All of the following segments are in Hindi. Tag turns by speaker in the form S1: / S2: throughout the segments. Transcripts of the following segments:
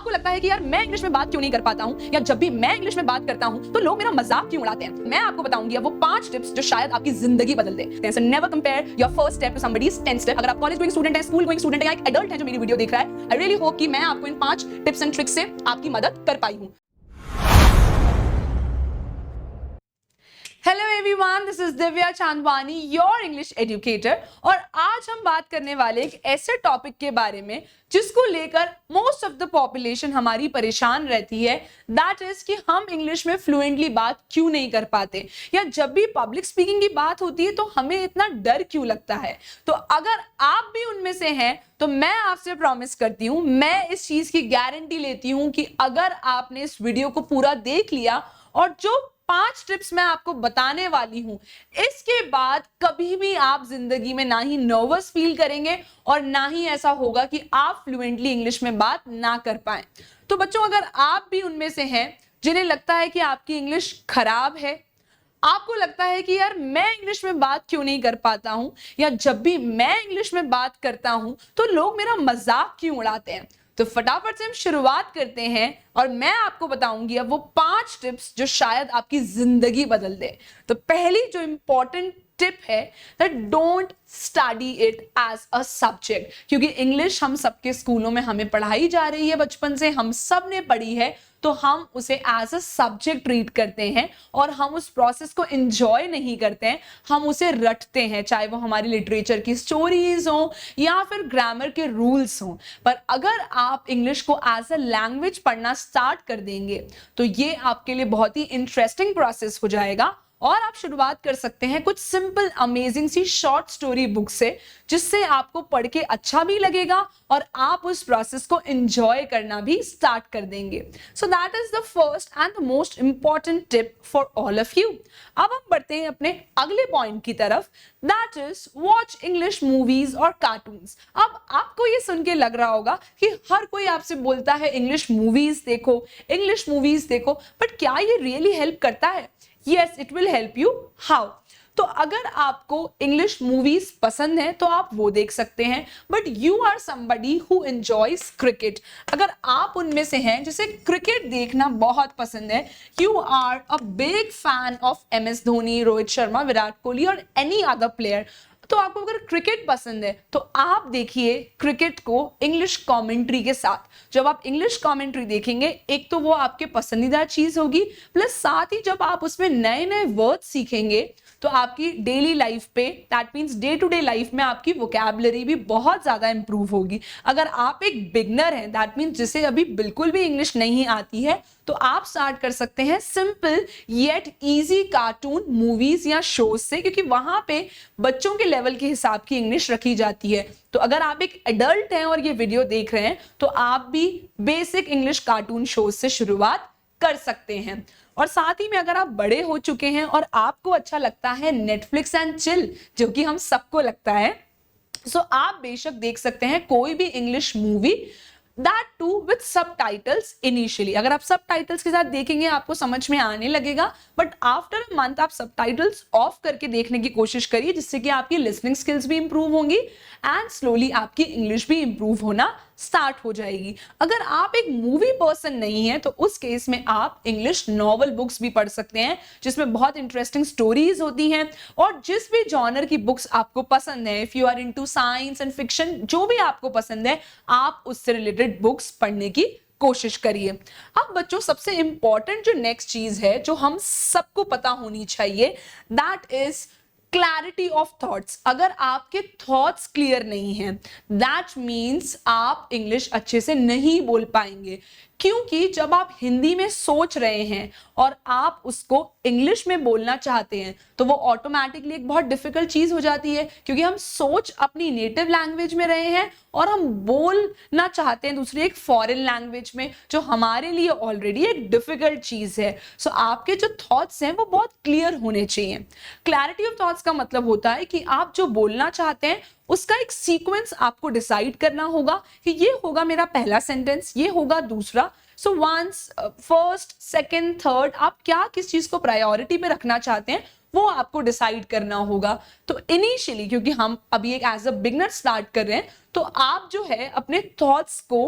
S1: आपको लगता है कि यार मैं इंग्लिश में बात क्यों नहीं कर पाता हूँ, या जब भी मैं इंग्लिश में बात करता हूँ तो लोग मेरा मजाक क्यों उड़ाते हैं। मैं आपको बताऊंगी अब वो 5 टिप्स जो शायद आपकी जिंदगी बदल दे। So never compare your first step to somebody's 10th step. अगर आप कॉलेज गोइंग स्टूडेंट है, स्कूल गोइंग स्टूडेंट है, या एक एडल्ट है जो मेरी वीडियो देख रहा है, आई रियली होप कि मैं आपको इन 5 टिप्स एंड ट्रिक्स से आपकी मदद कर पाई हूँ। Hello everyone, this is Divya Chandwani, your English educator. और आज हम बात करने वाले एक ऐसे टॉपिक के बारे में जिसको लेकर मोस्ट ऑफ द पॉपुलेशन हमारी परेशान रहती है। दैट इज कि हम इंग्लिश में फ्लुएंटली बात क्यों नहीं कर पाते, या जब भी पब्लिक स्पीकिंग की बात होती है तो हमें इतना डर क्यों लगता है। तो अगर आप भी उनमें से हैं तो मैं आपसे प्रॉमिस करती हूं, मैं इस चीज की गारंटी लेती हूं कि अगर आपने इस वीडियो को पूरा देख लिया और जो 5 टिप्स मैं आपको बताने वाली हूं, इसके बाद कभी भी आप जिंदगी में ना ही नर्वस फील करेंगे और ना ही ऐसा होगा कि आप फ्लुएंटली इंग्लिश में बात ना कर पाए। तो बच्चों, अगर आप भी उनमें से हैं जिन्हें लगता है कि आपकी इंग्लिश खराब है, आपको लगता है कि यार मैं इंग्लिश में बात क्यों नहीं कर पाता हूं, या जब भी मैं इंग्लिश में बात करता हूं तो लोग मेरा मजाक क्यों उड़ाते हैं, तो फटाफट से हम शुरुआत करते हैं और मैं आपको बताऊंगी अब वो 5 टिप्स जो शायद आपकी जिंदगी बदल दे। तो पहली जो इंपॉर्टेंट टिप है that don't study it as a subject, क्योंकि इंग्लिश हम सबके स्कूलों में हमें पढ़ाई जा रही है, बचपन से हम सब ने पढ़ी है, तो हम उसे एज अ सब्जेक्ट ट्रीट करते हैं और हम उस प्रोसेस को एंजॉय नहीं करते हैं, हम उसे रटते हैं, चाहे वो हमारी लिटरेचर की स्टोरीज हो या फिर ग्रामर के रूल्स हो। पर अगर आप इंग्लिश को एज अ लैंग्वेज पढ़ना स्टार्ट कर देंगे तो ये आपके लिए बहुत ही इंटरेस्टिंग प्रोसेस हो जाएगा। और आप शुरुआत कर सकते हैं कुछ सिंपल अमेजिंग सी शॉर्ट स्टोरी बुक से, जिससे आपको पढ़ के अच्छा भी लगेगा और आप उस प्रोसेस को एंजॉय करना भी स्टार्ट कर देंगे। So that is the first and the most important tip for all of you. अब हम बढ़ते हैं अपने अगले पॉइंट की तरफ, that is watch English movies और कार्टून्स। अब आपको ये सुन के लग रहा होगा कि हर कोई आपसे बोलता है इंग्लिश मूवीज देखो, इंग्लिश मूवीज देखो, बट क्या ये रियली हेल्प करता है? Yes, it will help you. How? तो अगर आपको इंग्लिश मूवीज पसंद है तो आप वो देख सकते हैं, but you are somebody who enjoys cricket. अगर आप उनमें से हैं जिसे क्रिकेट देखना बहुत पसंद है, you are a big fan of MS Dhoni, Rohit Sharma, Virat Kohli और एनी अदर प्लेयर, तो आपको अगर क्रिकेट पसंद है तो आप देखिए क्रिकेट को इंग्लिश कमेंट्री के साथ। जब आप इंग्लिश कमेंट्री देखेंगे, एक तो वो आपके पसंदीदा चीज होगी, प्लस साथ ही जब आप उसमें नए नए वर्ड सीखेंगे तो आपकी डेली लाइफ पे, that means day to day life में आपकी वोकैबुलरी भी बहुत ज्यादा इंप्रूव होगी। अगर आप एक बिगनर हैं, दैट मींस जिसे अभी बिल्कुल भी इंग्लिश नहीं आती है, तो आप स्टार्ट कर सकते हैं simple yet easy cartoon movies या शोज से, क्योंकि वहां पे बच्चों के लेवल के हिसाब की इंग्लिश रखी जाती है। तो अगर आप एक एडल्ट हैं और ये वीडियो देख रहे हैं तो आप भी बेसिक इंग्लिश कार्टून शोज से शुरुआत कर सकते हैं। और साथ ही में अगर आप बड़े हो चुके हैं और आपको अच्छा लगता है नेटफ्लिक्स एंड चिल, जो कि हम सबको लगता है, सो आप बेशक देख सकते हैं कोई भी English movie, that too with subtitles initially. अगर आप सबटाइटल्स के साथ देखेंगे आपको समझ में आने लगेगा, बट आफ्टर अ मंथ आप सबटाइटल्स ऑफ करके देखने की कोशिश करिए, जिससे कि आपकी लिसनिंग स्किल्स भी इंप्रूव होंगी एंड स्लोली आपकी इंग्लिश भी इंप्रूव होना स्टार्ट हो जाएगी। अगर आप एक मूवी पर्सन नहीं है तो उस केस में आप इंग्लिश नॉवल बुक्स भी पढ़ सकते हैं, जिसमें बहुत इंटरेस्टिंग स्टोरीज होती हैं। और जिस भी जॉनर की बुक्स आपको पसंद है, if you are into science and fiction, जो भी आपको पसंद है, आप उससे रिलेटेड बुक्स पढ़ने की कोशिश करिए। अब बच्चों, सबसे इंपॉर्टेंट जो नेक्स्ट चीज है जो हम सबको पता होनी चाहिए, that is clarity of thoughts. अगर आपके थॉट्स क्लियर नहीं हैं, दैट मीन्स आप इंग्लिश अच्छे से नहीं बोल पाएंगे, क्योंकि जब आप हिंदी में सोच रहे हैं और आप उसको इंग्लिश में बोलना चाहते हैं तो वो ऑटोमेटिकली एक बहुत डिफिकल्ट चीज हो जाती है, क्योंकि हम सोच अपनी नेटिव लैंग्वेज में रहे हैं और हम बोलना चाहते हैं दूसरी एक फॉरेन लैंग्वेज में, जो हमारे लिए ऑलरेडी एक डिफिकल्ट चीज है। सो आपके जो थॉट्स हैं वो बहुत क्लियर होने चाहिए। क्लैरिटी ऑफ थॉट्स का मतलब होता है कि आप जो बोलना चाहते हैं उसका एक सीक्वेंस आपको डिसाइड करना होगा कि ये होगा मेरा पहला सेंटेंस, ये होगा दूसरा। So once first, second, third, आप क्या किस चीज को प्रायोरिटी पे रखना चाहते हैं वो आपको डिसाइड करना होगा। तो इनिशियली क्योंकि हम अभी एक एज अ बिगनर स्टार्ट कर रहे हैं, तो आप जो है अपने थॉट्स को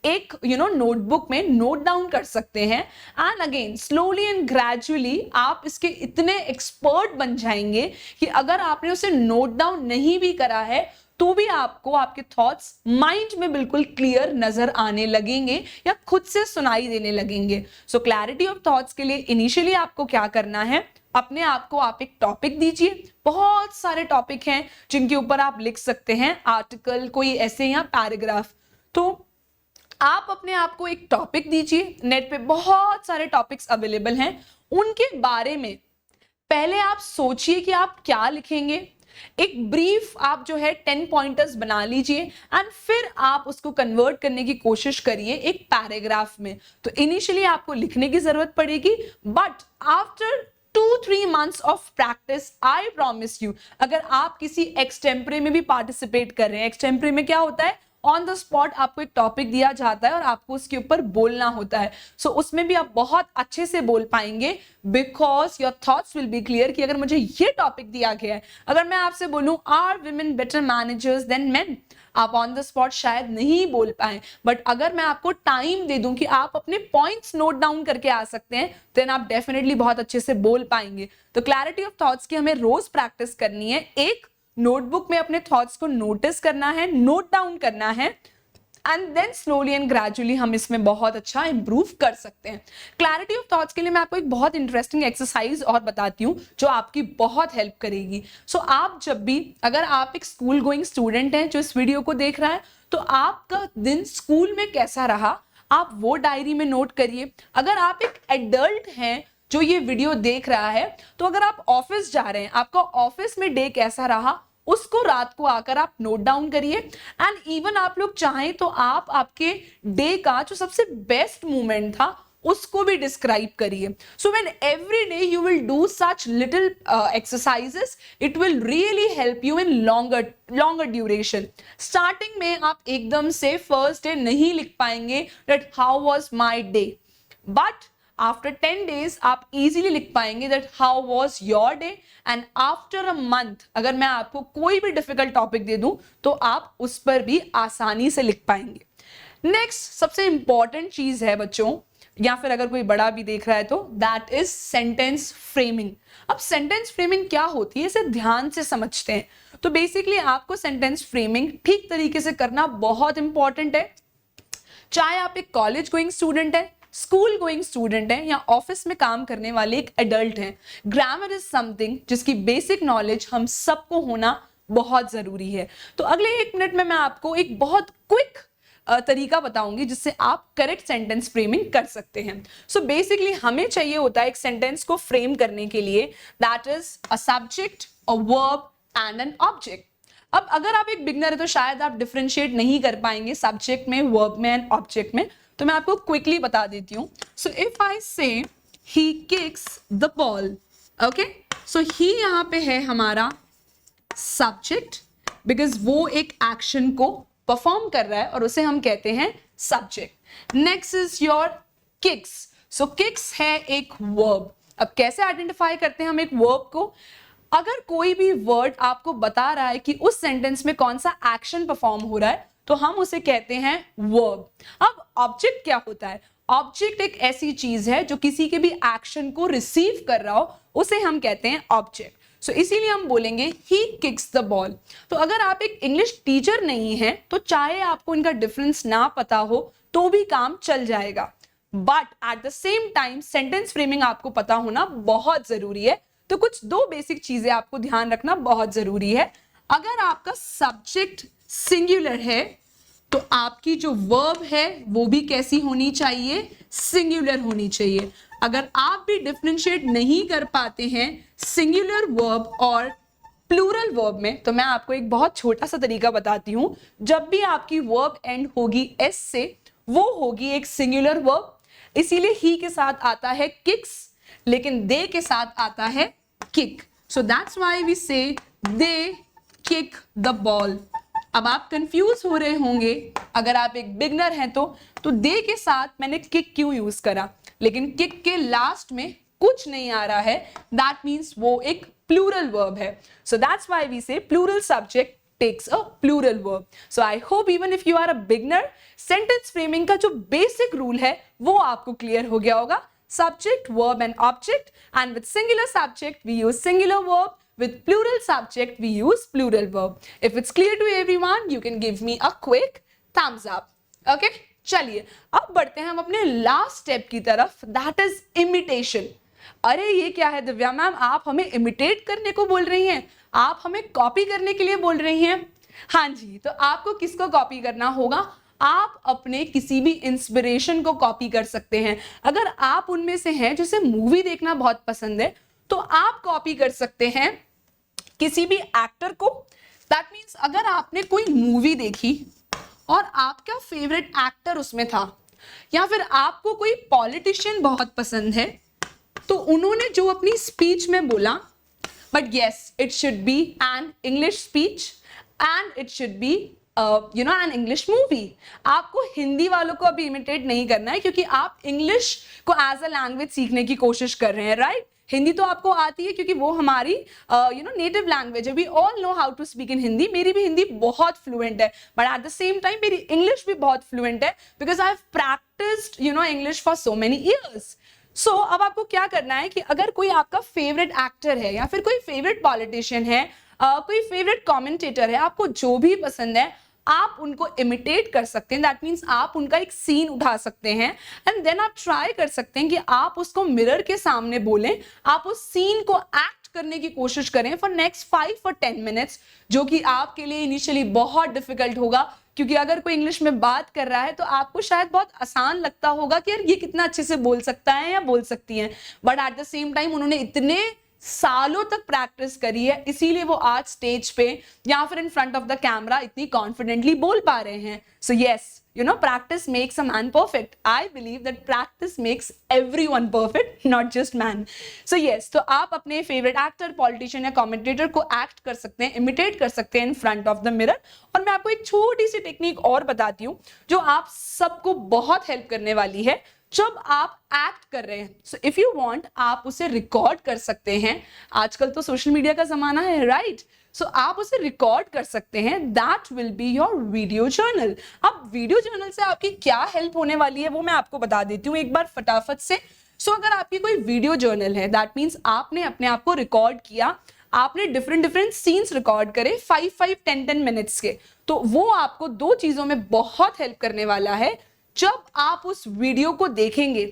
S1: एक नोटबुक में नोट डाउन कर सकते हैं, and again slowly and gradually आप इसके इतने एक्सपर्ट बन जाएंगे कि अगर आपने उसे नोट डाउन नहीं भी करा है तो भी आपको आपके थॉट्स माइंड में बिल्कुल क्लियर नजर आने लगेंगे या खुद से सुनाई देने लगेंगे। सो क्लैरिटी ऑफ थॉट्स के लिए इनिशियली आपको क्या करना है, अपने आप को आप एक टॉपिक दीजिए। बहुत सारे टॉपिक हैं जिनके ऊपर आप लिख सकते हैं, आर्टिकल, कोई ऐसे या पैराग्राफ। तो आप अपने आप को एक टॉपिक दीजिए। नेट पे बहुत सारे टॉपिक्स अवेलेबल हैं, उनके बारे में पहले आप सोचिए कि आप क्या लिखेंगे। एक ब्रीफ आप जो है 10 पॉइंटर्स बना लीजिए एंड फिर आप उसको कन्वर्ट करने की कोशिश करिए एक पैराग्राफ में। तो इनिशियली आपको लिखने की जरूरत पड़ेगी, but after 2-3 months of practice I promise you, अगर आप किसी एक्सटेम्परे में भी पार्टिसिपेट कर रहे हैं, एक्सटेम्परे में क्या होता है, ऑन द स्पॉट आपको एक टॉपिक दिया जाता है और आपको उसके ऊपर बोलना होता है। सो उसमें भी आप बहुत अच्छे से बोल पाएंगे, because your thoughts will be clear कि अगर मुझे ये टॉपिक दिया गया है, अगर मैं आपसे बोलूं are women better managers than men, आप ऑन द स्पॉट शायद नहीं बोल पाए, बट अगर मैं आपको टाइम दे दूं कि आप अपने पॉइंट्स नोट डाउन करके आ सकते हैं, देन आप डेफिनेटली बहुत अच्छे से बोल पाएंगे। तो क्लैरिटी ऑफ थॉट्स की हमें रोज प्रैक्टिस करनी है, एक नोटबुक में अपने थॉट्स को नोटिस करना है, नोट डाउन करना है, and then slowly and gradually हम इसमें बहुत अच्छा इंप्रूव कर सकते हैं। क्लैरिटी ऑफ थॉट्स के लिए मैं आपको एक बहुत इंटरेस्टिंग एक्सरसाइज और बताती हूँ जो आपकी बहुत हेल्प करेगी। सो आप जब भी, अगर आप एक स्कूल गोइंग स्टूडेंट हैं जो इस वीडियो को देख रहा है, तो आपका दिन स्कूल में कैसा रहा आप वो डायरी में नोट करिए। अगर आप एक एडल्ट हैं जो ये वीडियो देख रहा है, तो अगर आप ऑफिस जा रहे हैं, आपका ऑफिस में डे कैसा रहा उसको रात को आकर आप नोट डाउन करिए। एंड इवन आप लोग चाहें तो आप आपके डे का जो सबसे बेस्ट मोमेंट था उसको भी डिस्क्राइब करिए। So when every day you will do such little exercises, it will really help you in longer duration. Starting में आप एकदम से फर्स्ट डे नहीं लिख पाएंगे that how was my day, but after 10 days आप इजीली लिख पाएंगे that how was your day. And after a month अगर मैं आपको कोई भी डिफिकल्ट टॉपिक दे दूं तो आप उस पर भी आसानी से लिख पाएंगे। नेक्स्ट सबसे इंपॉर्टेंट चीज है बच्चों, या फिर अगर कोई बड़ा भी देख रहा है तो दैट इज सेंटेंस फ्रेमिंग। अब सेंटेंस फ्रेमिंग क्या होती है, इसे ध्यान से समझते हैं। तो बेसिकली आपको सेंटेंस फ्रेमिंग ठीक तरीके से करना बहुत इंपॉर्टेंट है। चाहे आप एक कॉलेज गोइंग स्टूडेंट है, स्कूल गोइंग स्टूडेंट है, या ऑफिस में काम करने वाले एक एडल्ट हैं, ग्रामर इज समथिंग जिसकी बेसिक नॉलेज हम सबको होना बहुत जरूरी है। तो अगले 1 मिनट में मैं आपको एक बहुत क्विक तरीका बताऊंगी जिससे आप करेक्ट सेंटेंस फ्रेमिंग कर सकते हैं। सो बेसिकली हमें चाहिए होता है एक सेंटेंस को फ्रेम करने के लिए, that is a subject, a verb and an object. अब अगर आप एक बिगनर है तो शायद आप डिफरेंशिएट नहीं कर पाएंगे सब्जेक्ट में, वर्ब में एंड ऑब्जेक्ट में, तो मैं आपको क्विकली बता देती हूँ। सो इफ आई से ही किक्स द बॉल, ओके, सो ही यहाँ पे है हमारा सब्जेक्ट, बिकॉज वो एक एक्शन को परफॉर्म कर रहा है और उसे हम कहते हैं subject. Next is your kicks, so kicks है एक वर्ब। अब कैसे आइडेंटिफाई करते हैं हम एक वर्ब को, अगर कोई भी वर्ड आपको बता रहा है कि उस सेंटेंस में कौन सा एक्शन परफॉर्म हो रहा है तो हम उसे कहते हैं वर्ब। अब ऑब्जेक्ट क्या होता है, ऑब्जेक्ट एक ऐसी चीज है जो किसी के भी एक्शन को रिसीव कर रहा हो, उसे हम कहते हैं ऑब्जेक्ट। सो इसीलिए हम बोलेंगे ही किक्स द बॉल। तो अगर आप एक इंग्लिश टीचर नहीं है तो चाहे आपको इनका डिफरेंस ना पता हो तो भी काम चल जाएगा, but at the same time sentence framing आपको पता होना बहुत जरूरी है। तो कुछ 2 बेसिक चीजें आपको ध्यान रखना बहुत जरूरी है। अगर आपका सब्जेक्ट सिंगुलर है तो आपकी जो वर्ब है वो भी कैसी होनी चाहिए, सिंगुलर होनी चाहिए। अगर आप भी डिफरेंशिएट नहीं कर पाते हैं सिंगुलर वर्ब और प्लूरल वर्ब में, तो मैं आपको एक बहुत छोटा सा तरीका बताती हूं। जब भी आपकी वर्ब एंड होगी एस से, वो होगी एक सिंगुलर वर्ब, इसीलिए ही के साथ आता है किक्स, लेकिन दे के साथ आता है kick. So that's why we say they kick the ball. अब आप कंफ्यूज हो रहे होंगे, अगर आप एक बिगनर हैं तो दे के साथ मैंने किक क्यों यूज करा, लेकिन किक के लास्ट में कुछ नहीं आ रहा है, दैट मीन्स वो एक प्लूरल वर्ब है. So that's why we say plural subject takes a plural verb. So I hope even if you are a beginner, sentence framing का जो basic rule है वो आपको clear हो गया होगा. Subject, verb and object, and with singular subject we use singular verb, with plural subject we use plural verb. If it's clear to everyone, you can give me a quick thumbs up. Okay? चलिए अब बढ़ते हैं हम अपने last step की तरफ, that is imitation. अरे ये क्या है दिव्या मैम, आप हमें इमिटेट करने को बोल रही हैं, आप हमें कॉपी करने के लिए बोल रही हैं. हाँ जी, तो आपको किसको कॉपी करना होगा? आप अपने किसी भी इंस्पिरेशन को कॉपी कर सकते हैं. अगर आप उनमें से हैं जिसे मूवी देखना बहुत पसंद है तो आप कॉपी कर सकते हैं किसी भी एक्टर को. दैट मीन्स अगर आपने कोई मूवी देखी और आपका फेवरेट एक्टर उसमें था, या फिर आपको कोई पॉलिटिशियन बहुत पसंद है तो उन्होंने जो अपनी स्पीच में बोला, but yes it should be an English speech and it should be an English movie. आपको हिंदी वालों को अभी इमिटेट नहीं करना है क्योंकि आप इंग्लिश को एज अ लैंग्वेज सीखने की कोशिश कर रहे हैं, राइट? हिंदी तो आपको आती है क्योंकि वो हमारी नेटिव लैंग्वेज है. We all know how to speak in Hindi. मेरी भी हिंदी बहुत फ्लुएंट है, but at the same time मेरी इंग्लिश भी बहुत फ्लुएंट है because I have practised English for so many years. So अब आपको क्या करना है कि अगर कोई आपका फेवरेट एक्टर है या फिर कोई फेवरेट पॉलिटिशियन है, कोई फेवरेट कमेंटेटर है, आपको जो भी पसंद है आप उनको इमिटेट कर सकते हैं. दैट मीन्स आप उनका एक सीन उठा सकते हैं एंड देन आप ट्राई कर सकते हैं कि आप उसको मिरर के सामने बोलें, आप उस सीन को एक्ट करने की कोशिश करें फॉर नेक्स्ट 5 or 10 minutes, जो कि आपके लिए इनिशियली बहुत डिफिकल्ट होगा क्योंकि अगर कोई इंग्लिश में बात कर रहा है तो आपको शायद बहुत आसान लगता होगा कि यार ये कितना अच्छे से बोल सकता है या बोल सकती है, but at the same time उन्होंने इतने सालों तक प्रैक्टिस करी है इसीलिए वो आज स्टेज पे या फिर in front of the camera इतनी कॉन्फिडेंटली बोल पा रहे हैं. So yes, practice makes a man perfect. I believe that practice makes everyone perfect, not just man. So yes, तो आप अपने favorite actor, politician या commentator को act कर सकते हैं, imitate कर सकते हैं in front of the mirror. और मैं आपको एक छोटी सी टेक्निक और बताती हूँ जो आप सबको बहुत हेल्प करने वाली है जब आप एक्ट कर रहे हैं. सो इफ यू वांट आप उसे रिकॉर्ड कर सकते हैं. आजकल तो सोशल मीडिया का जमाना है, राइट? सो आप उसे रिकॉर्ड कर सकते हैं. That will be your video journal. अब वीडियो जर्नल से आपकी क्या हेल्प होने वाली है वो मैं आपको बता देती हूँ एक बार फटाफट से. सो अगर आपकी कोई वीडियो जर्नल है, दैट मीन्स आपने अपने आप को रिकॉर्ड किया, आपने डिफरेंट सीन्स रिकॉर्ड करे 5-10 मिनट्स के, तो वो आपको दो चीजों में बहुत हेल्प करने वाला है. जब आप उस वीडियो को देखेंगे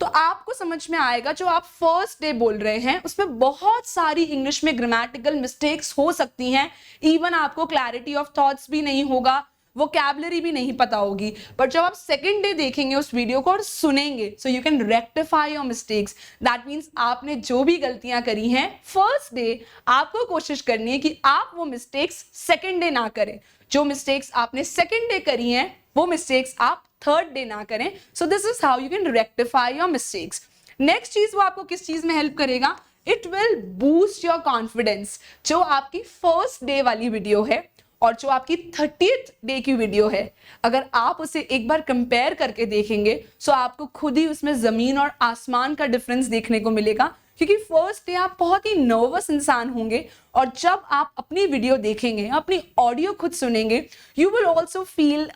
S1: तो आपको समझ में आएगा जो आप फर्स्ट डे बोल रहे हैं उसमें बहुत सारी इंग्लिश में ग्रामेटिकल मिस्टेक्स हो सकती हैं. इवन आपको क्लैरिटी ऑफ थॉट्स भी नहीं होगा, वोकैबुलरी भी नहीं पता होगी. बट जब आप सेकेंड डे देखेंगे उस वीडियो को और सुनेंगे, so you can rectify your mistakes. That means आपने जो भी गलतियां करी हैं फर्स्ट डे, आपको कोशिश करनी है कि आप वो मिस्टेक्स सेकेंड डे ना करें. जो मिस्टेक्स आपने सेकेंड डे करी हैं वो मिस्टेक्स आप थर्ड डे ना करें. So this is how you can rectify your mistakes. Next चीज वो आपको किस चीज में हेल्प करेगा? It will boost your confidence. जो आपकी फर्स्ट डे वाली वीडियो है और जो आपकी 30th डे की वीडियो है, अगर आप उसे एक बार कंपेयर करके देखेंगे सो आपको खुद ही उसमें जमीन और आसमान का डिफरेंस देखने को मिलेगा. क्योंकि फर्स्ट डे आप बहुत ही नर्वस इंसान होंगे और जब आप अपनी वीडियो देखेंगे, अपनी ऑडियो खुद सुनेंगे, you will also feel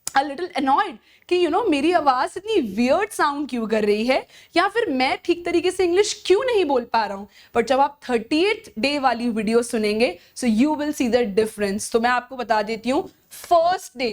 S1: a little annoyed कि मेरी आवाज इतनी वियर्ड साउंड क्यों कर रही है या फिर मैं ठीक तरीके से इंग्लिश क्यों नहीं बोल पा रहा हूँ. बट जब आप 38th डे वाली वीडियो सुनेंगे so you will see the difference. तो मैं आपको बता देती हूँ फर्स्ट डे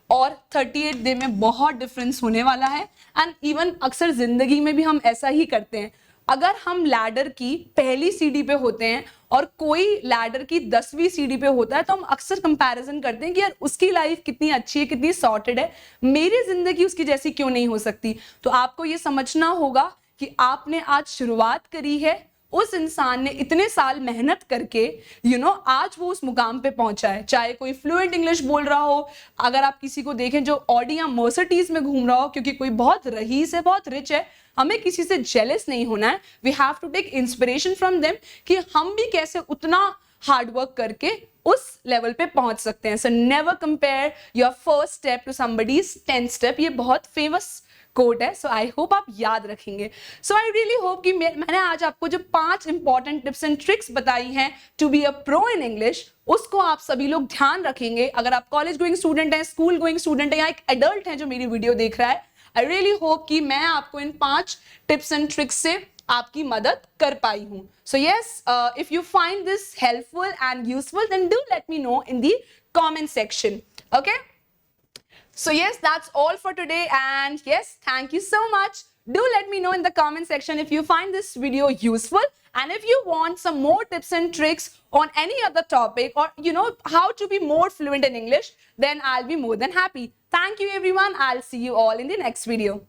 S1: और 38th डे में बहुत डिफरेंस होने वाला है. एंड इवन अक्सर जिंदगी में भी हम ऐसा ही करते हैं. अगर हम लैडर की पहली सीढ़ी पे होते हैं और कोई लैडर की 10वीं सीढ़ी पे होता है तो हम अक्सर कंपैरिजन करते हैं कि यार उसकी लाइफ कितनी अच्छी है, कितनी सॉर्टेड है, मेरी जिंदगी उसकी जैसी क्यों नहीं हो सकती. तो आपको ये समझना होगा कि आपने आज शुरुआत करी है, उस इंसान ने इतने साल मेहनत करके आज वो उस मुकाम पे पहुंचा है. चाहे कोई फ्लुएंट इंग्लिश बोल रहा हो, अगर आप किसी को देखें जो ऑडी या मर्सिडीज में घूम रहा हो, क्योंकि कोई बहुत रईस है, बहुत रिच है, हमें किसी से जेलस नहीं होना है. We have to take inspiration from them कि हम भी कैसे उतना हार्डवर्क करके उस लेवल पे पहुंच सकते हैं. So never compare your first step to somebody's 10th step. ये बहुत फेमस कोट है, सो आई होप आप याद रखेंगे. सो आई रियली होप कि मैंने आज आपको जो 5 इंपॉर्टेंट टिप्स एंड ट्रिक्स बताई हैं to be a pro in English, उसको आप सभी लोग ध्यान रखेंगे. अगर आप कॉलेज गोइंग स्टूडेंट हैं, स्कूल गोइंग स्टूडेंट हैं या एक एडल्ट हैं जो मेरी वीडियो देख रहा है, आई रियली होप कि मैं आपको इन 5 टिप्स एंड ट्रिक्स से आपकी मदद कर पाई हूं. So yes, if you find this helpful and useful then do let me know in the comment section. Okay, so yes, that's all for today, and yes, thank you so much. Do let me know in the comment section if you find this video useful, and if you want some more tips and tricks on any other topic, or you know how to be more fluent in English, then I'll be more than happy. Thank you everyone. I'll see you all in the next video.